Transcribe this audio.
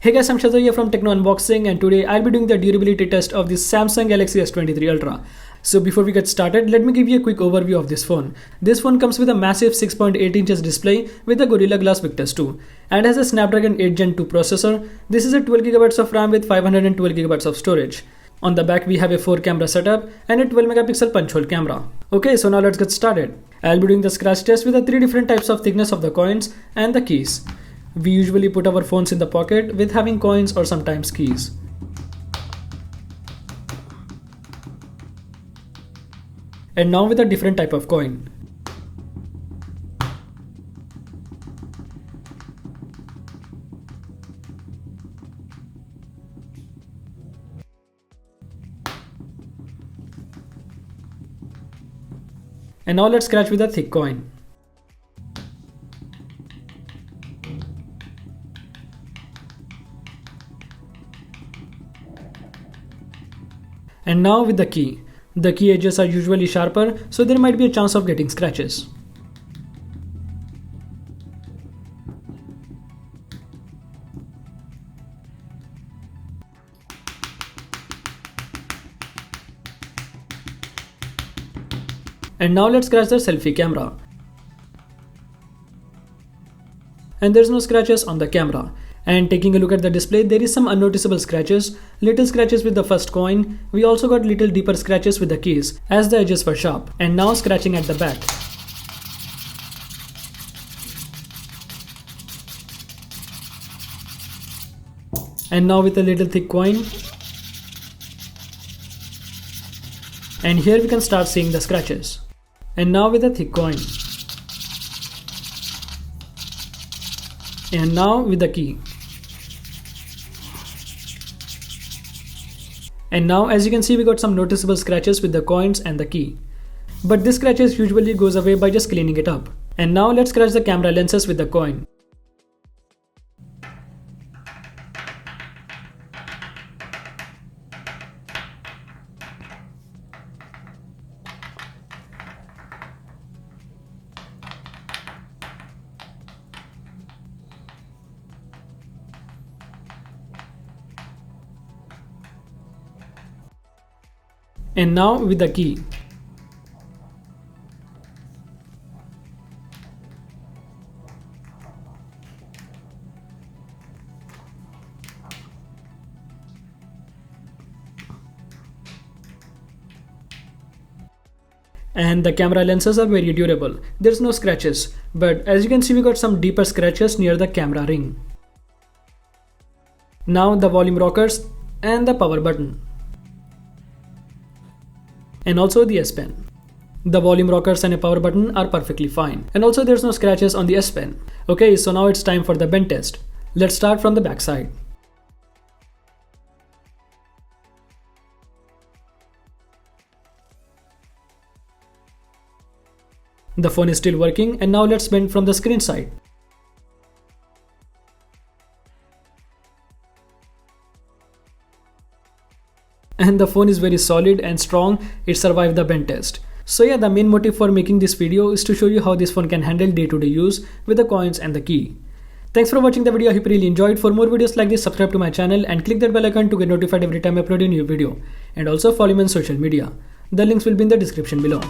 Hey guys, I'm Shaizor here from Techno Unboxing, and today I'll be doing the durability test of this Samsung Galaxy S23 Ultra. So before we get started, let me give you a quick overview of this phone. This phone comes with a massive 6.8 inches display with a Gorilla Glass Victus 2 and has a Snapdragon 8 Gen 2 processor. This is a 12GB of RAM with 512GB of storage. On the back we have a 4 camera setup and a 12 megapixel punch hole camera. Okay, so now let's get started. I'll be doing the scratch test with the 3 different types of thickness of the coins and the keys. We usually put our phones in the pocket with having coins or sometimes keys. And now with a different type of coin. And now let's scratch with a thick coin. And now with the key. The key edges are usually sharper, so there might be a chance of getting scratches. And now let's scratch the selfie camera. And there's no scratches on the camera. And taking a look at the display, there is some unnoticeable scratches, little scratches with the first coin. We also got little deeper scratches with the keys, as the edges were sharp. And now scratching at the back. And now with a little thick coin. And here we can start seeing the scratches. And now with a thick coin. And now with the key. And now as you can see, we got some noticeable scratches with the coins and the key. But this scratches usually goes away by just cleaning it up. And now let's scratch the camera lenses with the coin. And now with the key. And the camera lenses are very durable. There's no scratches, but as you can see, we got some deeper scratches near the camera ring. Now the volume rockers and the power button. And also the S Pen. The volume rockers and a power button are perfectly fine. And also there's no scratches on the S Pen. Okay, so now it's time for the bend test. Let's start from the back side. The phone is still working, and now let's bend from the screen side. And the phone is very solid and strong. It survived the bend test. So yeah, the main motive for making this video is to show you how this phone can handle day-to-day use with the coins and the key. Thanks for watching the video. I hope you really enjoyed. For more videos like this, subscribe to my channel and click that bell icon to get notified every time I upload a new video. And also follow me on social media. The links will be in the description below.